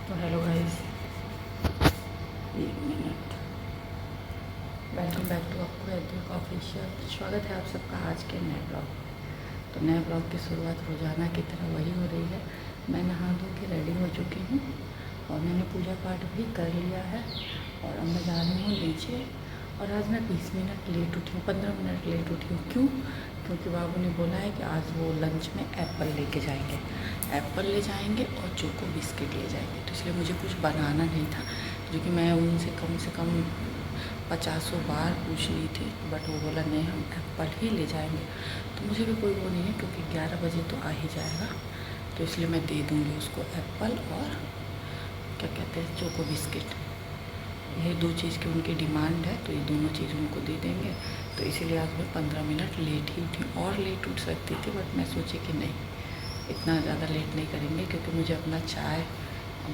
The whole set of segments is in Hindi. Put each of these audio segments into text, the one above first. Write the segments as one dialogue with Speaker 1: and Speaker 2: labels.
Speaker 1: तो हेलो गाइस, एक मिनट। वेलकम बैक टू आपको एद्विक ऑफिशियल। स्वागत है आप सबका आज के नए ब्लॉग। तो नए ब्लॉग की शुरुआत रोज़ाना की तरह वही हो रही है। मैं नहा धो के रेडी हो चुकी हूँ और मैंने पूजा पाठ भी कर लिया है और अब मैं जा रही हूँ नीचे। और आज मैं 20 मिनट लेट उठी हूँ, 15 मिनट लेट उठी हूँ। क्यों? क्योंकि बाबू ने बोला है कि आज वो लंच में एप्पल लेके जाएंगे, एप्पल ले जाएंगे और चोको बिस्किट ले जाएंगे। तो इसलिए मुझे कुछ बनाना नहीं था, क्योंकि मैं उनसे कम से कम 50 बार पूछ ली थी, बट वो बोला नहीं हम एप्पल ही ले जाएंगे। तो मुझे भी कोई वो नहीं है, क्योंकि 11 बजे तो आ ही जाएगा। तो इसलिए मैं दे दूँगी उसको एप्पल और क्या कहते हैं चोको बिस्किट। ये दो चीज़ की उनकी डिमांड है, तो ये दोनों चीज़ उनको दे देंगे। तो इसीलिए आज मैं 15 मिनट लेट ही उठी। और लेट उठ सकती थी, बट मैं सोची कि नहीं, इतना ज़्यादा लेट नहीं करेंगे, क्योंकि मुझे अपना चाय,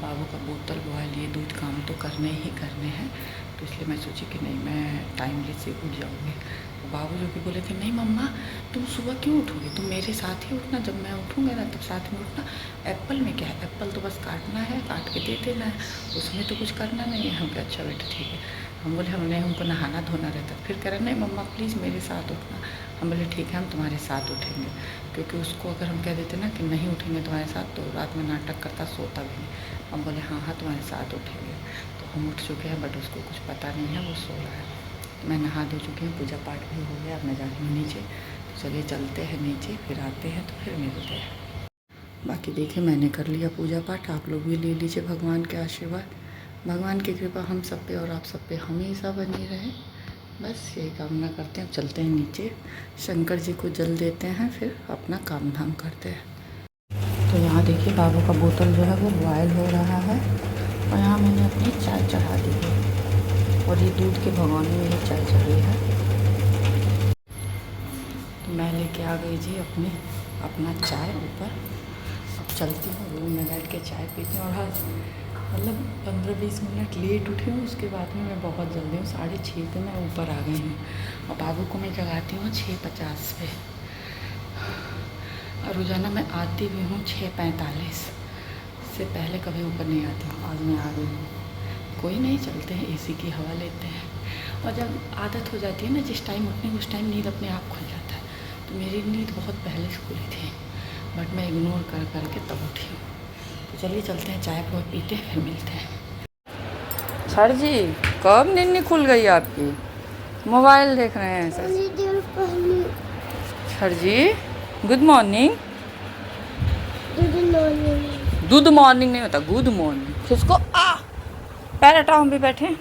Speaker 1: बाबू का बोतल बॉयल, ये दूध काम तो करने ही करने हैं। तो इसलिए मैं सोची कि नहीं, मैं टाइमली से उठ जाऊँगी। तो बाबू जो कि बोले थे नहीं मम्मा तुम सुबह क्यों उठोगे, तुम मेरे साथ ही उठना, जब मैं उठूँगा ना तब साथ में उठना। एप्पल में क्या है, एप्पल तो बस काटना है, काट के दे देना है, उसमें तो कुछ करना नहीं है। हम कहा अच्छा बेटा ठीक है। हम बोले हमको नहाना धोना रहता। फिर कह रहे नहीं मम्मा प्लीज़ मेरे साथ उठना। हम बोले ठीक है हम तुम्हारे साथ उठेंगे, क्योंकि उसको अगर हम कह देते ना कि नहीं उठेंगे तुम्हारे साथ, तो रात में नाटक करता, सोता भी नहीं। हम बोले हाँ हाँ तुम्हारे साथ उठेंगे। तो हम उठ चुके हैं, बट उसको कुछ पता नहीं है, वो सो रहा है। तो मैं नहा धो चुकी हूँ, पूजा पाठ भी हो गया, अब मैं जा रही हूँ नीचे। तो चलिए चलते हैं नीचे, फिर आते हैं तो फिर मिलते हैं। बाकी देखिए मैंने कर लिया पूजा पाठ, आप लोग भी ले लीजिए भगवान के आशीर्वाद। भगवान की कृपा हम सब पे और आप सब पे हमेशा बनी रहे, बस यही कामना करते हैं। चलते हैं नीचे, शंकर जी को जल देते हैं, फिर अपना काम धाम करते हैं। तो यहाँ देखिए बाबू का बोतल जो है वो बॉयल हो रहा है, और यहाँ मैंने अपनी चाय चढ़ा दी है, और ये दूध के भगोने में ही चाय चढ़ी है। तो मैं लेके आ गई जी अपना चाय ऊपर। अब चलती हूँ रूम में, बैठ के चाय पीती हूँ। और हाँ मतलब 15-20 मिनट लेट उठी हूँ, उसके बाद में मैं बहुत जल्दी हूँ, 6:30 पे मैं ऊपर आ गई हूँ। और बाबू को मैं जगाती हूँ 6:50 पे, और रोज़ाना मैं आती भी हूँ 6:45 से पहले कभी ऊपर नहीं आती हूँ। आज मैं आ गई हूँ। कोई नहीं, चलते हैं, एसी की हवा लेते हैं। और जब आदत हो जाती है ना जिस टाइम उठने की, उस टाइम नींद अपने आप खुल जाता है। तो मेरी नींद बहुत पहले से खुली थी, बट मैं इग्नोर कर करके तब उठी हूँ। तो चलिए चलते हैं, चाय पीते हैं, फिर मिलते हैं। सर जी कब नींद खुल गई आपकी? मोबाइल देख रहे हैं सर? सर जी गुड मॉर्निंग। गुड मॉर्निंग नहीं होता, गुड मॉर्निंग। किसको पैर हटाओ, हम भी बैठे।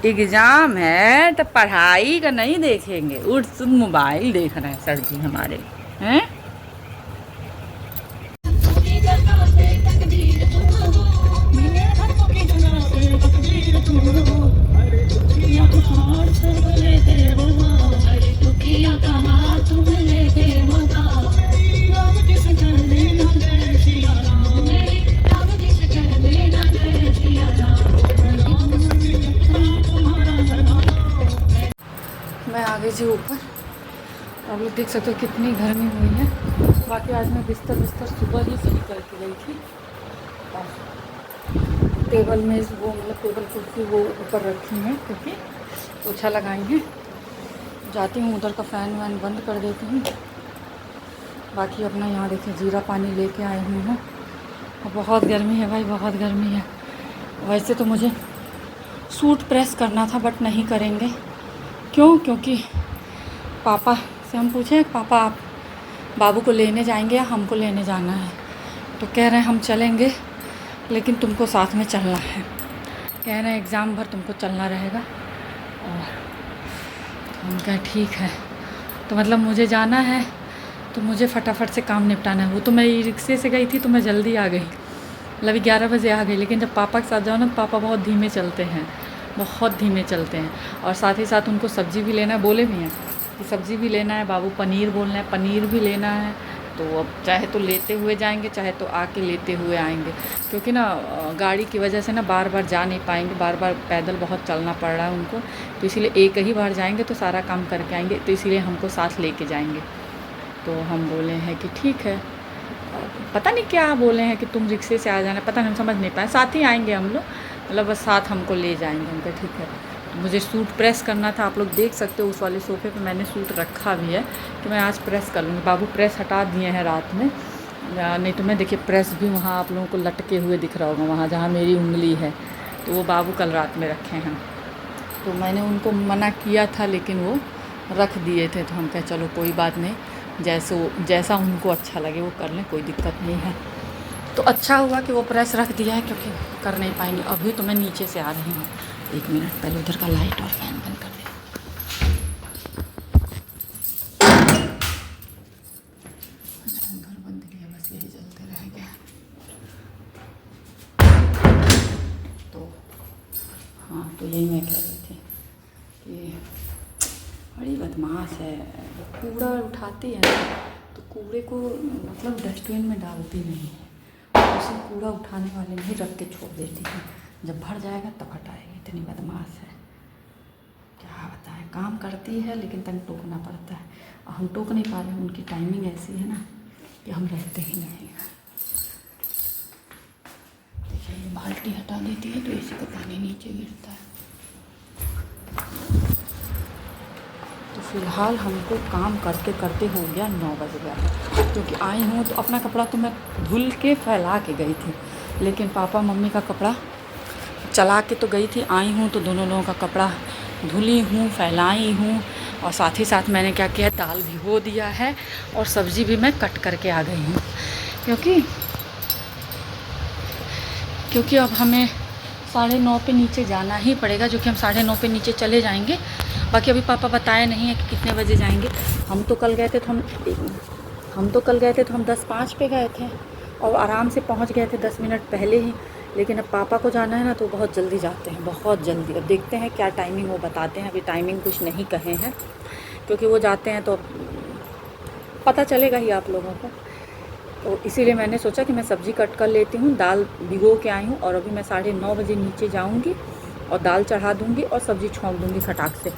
Speaker 1: एग्ज़ाम है तो पढ़ाई का नहीं देखेंगे, उठ सुन मोबाइल देख रहे हैं सर जी हमारे हैं। मैं आ गई जी ऊपर। आप लोग देख सकते हो कितनी गर्मी हुई है। बाकी आज मैं बिस्तर सुबह ही सही करके गई थी, और टेबल में वो मतलब टेबल कुर्सी वो ऊपर रखी हैं, क्योंकि पोछा लगाई हैं। जाती हूँ उधर का फ़ैन वैन बंद कर देती हूँ। बाकी अपना यहाँ देखिए जीरा पानी लेके आई हुई हूँ। और बहुत गर्मी है भाई, बहुत गर्मी है। वैसे तो मुझे सूट प्रेस करना था, बट नहीं करेंगे। क्यों? क्योंकि पापा से हम पूछे पापा आप बाबू को लेने जाएंगे या हमको लेने जाना है? तो कह रहे हैं हम चलेंगे, लेकिन तुमको साथ में चलना है। कह रहे हैं एग्ज़ाम भर तुमको चलना रहेगा। और तो हम कहा ठीक है। तो मतलब मुझे जाना है, तो मुझे फटाफट से काम निपटाना है। वो तो मैं रिक्शे से गई थी, तो मैं जल्दी आ गई, मतलब 11 बजे आ गई। लेकिन जब पापा के साथ जाओ ना, तो पापा बहुत धीमे चलते हैं, बहुत धीमे चलते हैं। और साथ ही साथ उनको सब्ज़ी भी लेना है, बोले भी हैं कि सब्ज़ी भी लेना है। बाबू पनीर बोल रहे हैं, पनीर भी लेना है। तो अब चाहे तो लेते हुए जाएंगे, चाहे तो आके लेते हुए आएंगे, क्योंकि ना गाड़ी की वजह से ना बार बार जा नहीं पाएंगे, बार बार पैदल बहुत चलना पड़ रहा है उनको। तो इसीलिए एक ही बार जाएंगे तो सारा काम करके आएंगे, तो इसीलिए हमको साथ लेके जाएंगे। तो हम बोले हैं कि ठीक है, पता नहीं क्या बोले हैं कि तुम रिक्शे से आ जाना, पता नहीं, हम समझ नहीं पाए। साथ ही आएंगे हम लोग, मतलब बस साथ हमको ले जाएंगे। उनका ठीक है। तो मुझे सूट प्रेस करना था, आप लोग देख सकते हो उस वाले सोफ़े पे मैंने सूट रखा भी है कि मैं आज प्रेस कर लूँगी। बाबू प्रेस हटा दिए हैं रात में, नहीं तो मैं देखिए प्रेस भी वहाँ आप लोगों को लटके हुए दिख रहा होगा, वहाँ जहाँ मेरी उंगली है, तो वो बाबू कल रात में रखे हैं। तो मैंने उनको मना किया था लेकिन वो रख दिए थे, तो हम कहे चलो कोई बात नहीं, जैसा उनको अच्छा लगे वो कर लें, कोई दिक्कत नहीं है। तो अच्छा हुआ कि वो प्रेस रख दिया है, क्योंकि कर नहीं पाएंगे। अभी तो मैं नीचे से आ रही हूँ, 1 मिनट पहले उधर का लाइट और फैन बंद कर दे। अच्छा उधर बंद किया, बस यही जलते रह गया। तो हाँ, तो यही मैं कह रही थी कि बड़ी बदमाश है। कूड़ा उठाती है ना, तो कूड़े को मतलब डस्टबिन में डालती नहीं है, उसे कूड़ा उठाने वाले में ही रख के छोड़ देती है। जब भर जाएगा तब हटाएगी। इतनी बदमाश है, क्या बताएं। काम करती है लेकिन तन टोकना पड़ता है, और हम टोक नहीं पा रहे हैं। उनकी टाइमिंग ऐसी है ना कि हम रहते ही नहीं हैं। देखिए ये बाल्टी हटा देती है तो इसी का पानी नीचे गिरता है। तो फ़िलहाल हमको काम करते करते हो गया 9 बज गया है, क्योंकि आई हूँ तो अपना कपड़ा तो मैं धुल के फैला के गई थी, लेकिन पापा मम्मी का कपड़ा चला के तो गई थी। आई हूँ तो दोनों लोगों का कपड़ा धुली हूँ, फैलाई हूँ, और साथ ही साथ मैंने क्या किया, दाल भिगो दिया है और सब्ज़ी भी मैं कट करके आ गई हूँ, क्योंकि अब हमें 9:30 पे नीचे जाना ही पड़ेगा, जो कि हम 9:30 पे नीचे चले जाएंगे। बाकी अभी पापा बताए नहीं है कि कितने बजे जाएंगे। हम तो कल गए थे तो हम 10:05 पे गए थे और आराम से पहुंच गए थे 10 मिनट पहले ही। लेकिन अब पापा को जाना है ना, तो बहुत जल्दी जाते हैं, बहुत जल्दी। अब देखते हैं क्या टाइमिंग वो बताते हैं। अभी टाइमिंग कुछ नहीं कहे हैं, क्योंकि वो जाते हैं तो पता चलेगा ही आप लोगों को। तो इसीलिए मैंने सोचा कि मैं सब्ज़ी कट कर लेती हूँ, दाल भिगो के आई हूँ, और अभी मैं 9:30 बजे नीचे जाऊँगी और दाल चढ़ा दूँगी और सब्ज़ी छोंक दूँगी फटाक से।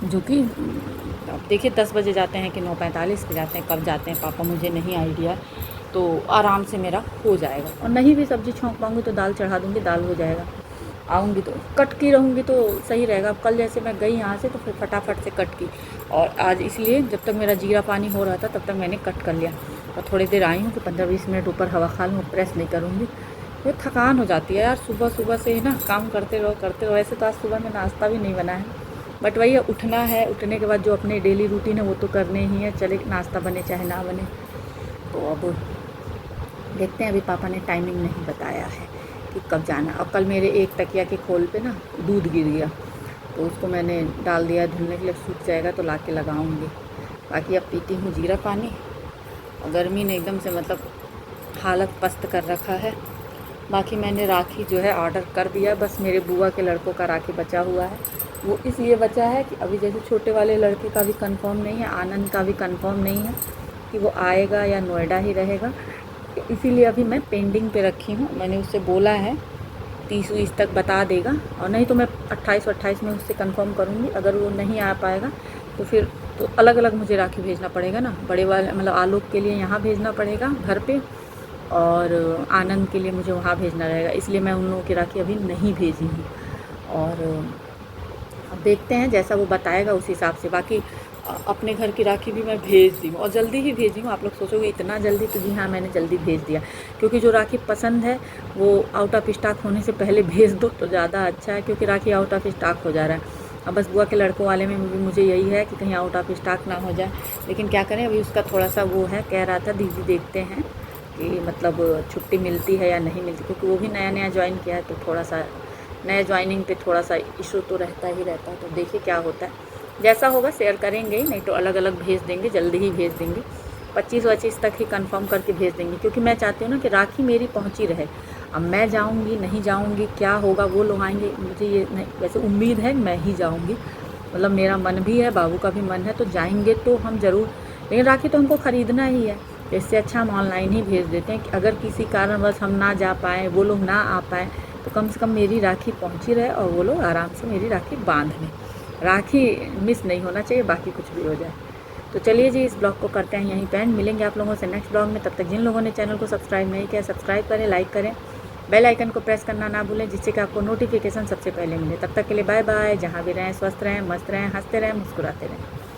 Speaker 1: जो कि अब देखिए 10 बजे जाते हैं कि 9:45 पे जाते हैं, कब जाते हैं पापा मुझे नहीं आइडिया। तो आराम से मेरा हो जाएगा, और नहीं भी सब्ज़ी छोंक पाऊँगी तो दाल चढ़ा दूँगी, दाल हो जाएगा। आऊँगी तो कट की रहूँगी तो सही रहेगा। अब कल जैसे मैं गई यहाँ से तो फिर फटाफट से कट की, और आज इसलिए जब तक मेरा जीरा पानी हो रहा था तब तक मैंने कट कर लिया। और थोड़ी देर आई हूँ कि 15-20 मिनट ऊपर हवा खा लूँ, प्रेस नहीं करूँगी। ये थकान हो जाती है यार, सुबह से ही ना काम करते रहो। वैसे तो आज सुबह में नाश्ता भी नहीं बना है, बट वही उठना है, उठने के बाद जो अपने डेली रूटीन है वो तो करने ही है, चले नाश्ता बने चाहे ना बने। तो अब देखते हैं, अभी पापा ने टाइमिंग नहीं बताया है कि कब जाना। और कल मेरे एक तकिया के खोल पे ना दूध गिर गया, तो उसको मैंने डाल दिया धुलने के लिए, सूख जाएगा तो ला के लगाऊँगी। बाकी अब पीती हूँ जीरा पानी, और गर्मी ने एकदम से मतलब हालत पस्त कर रखा है। बाकी मैंने राखी जो है ऑर्डर कर दिया, बस मेरे बुआ के लड़कों का राखी बचा हुआ है। वो इसलिए बचा है कि अभी जैसे छोटे वाले लड़के का भी कंफर्म नहीं है, आनंद का भी कंफर्म नहीं है कि वो आएगा या नोएडा ही रहेगा, इसीलिए अभी मैं पेंडिंग पे रखी हूँ। मैंने उससे बोला है 30-20 तक बता देगा, और नहीं तो मैं 28 में उससे कंफर्म करूँगी। अगर वो नहीं आ पाएगा तो फिर तो अलग अलग मुझे राखी भेजना पड़ेगा ना, बड़े वाले मतलब आलोक के लिए यहाँ भेजना पड़ेगा घर पे, और आनंद के लिए मुझे वहाँ भेजना रहेगा। इसलिए मैं उन लोगों की राखी अभी नहीं भेजी हूँ, और अब देखते हैं जैसा वो बताएगा उस हिसाब से। बाकी अपने घर की राखी भी मैं भेज दी हूँ, और जल्दी ही भेजी हूँ। आप लोग सोचोगे इतना जल्दी, तो जी हाँ मैंने जल्दी भेज दिया, क्योंकि जो राखी पसंद है वो आउट ऑफ स्टॉक होने से पहले भेज दो तो ज़्यादा अच्छा है, क्योंकि राखी आउट ऑफ स्टॉक हो जा रहा है। अब बस बुआ के लड़कों वाले में भी मुझे यही है कि कहीं आउट ऑफ स्टॉक ना हो जाए, लेकिन क्या करें, अभी उसका थोड़ा सा वो है, कह रहा था दीदी देखते हैं कि मतलब छुट्टी मिलती है या नहीं मिलती, क्योंकि वो भी नया ज्वाइन किया है, तो थोड़ा सा नया ज्वाइनिंग पे थोड़ा सा इशू तो रहता ही रहता है। तो देखिए क्या होता है, जैसा होगा शेयर करेंगे ही, नहीं तो अलग अलग भेज देंगे, जल्दी ही भेज देंगे। 25-25 तक ही कंफर्म करके भेज देंगे, क्योंकि मैं चाहती हूँ ना कि राखी मेरी पहुँची रहे। अब मैं जाऊँगी नहीं जाऊँगी क्या होगा, वो लोग आएंगे, मुझे ये नहीं, वैसे उम्मीद है मैं ही जाऊँगी, मतलब मेरा मन भी है, बाबू का भी मन है, तो जाएंगे तो हम ज़रूर। लेकिन राखी तो हमको ख़रीदना ही है, इससे अच्छा हम ऑनलाइन ही भेज देते हैं कि अगर किसी कारणवश हम ना जा पाएँ, वो लोग ना आ पाएँ, तो कम से कम मेरी राखी पहुंची रहे और वो लोग आराम से मेरी राखी बांध लें। राखी मिस नहीं होना चाहिए, बाकी कुछ भी हो जाए।
Speaker 2: तो चलिए जी, इस ब्लॉग को करते हैं यहीं पे एंड। मिलेंगे आप लोगों से नेक्स्ट ब्लॉग में। तब तक जिन लोगों ने चैनल को सब्सक्राइब नहीं किया, सब्सक्राइब करें, लाइक करें, बेल आइकन को प्रेस करना ना भूलें, जिससे कि आपको नोटिफिकेशन सबसे पहले मिले। तब तक के लिए बाय बाय। जहाँ भी रहें स्वस्थ रहें, मस्त रहें, हंसते रहें, मुस्कुराते रहें।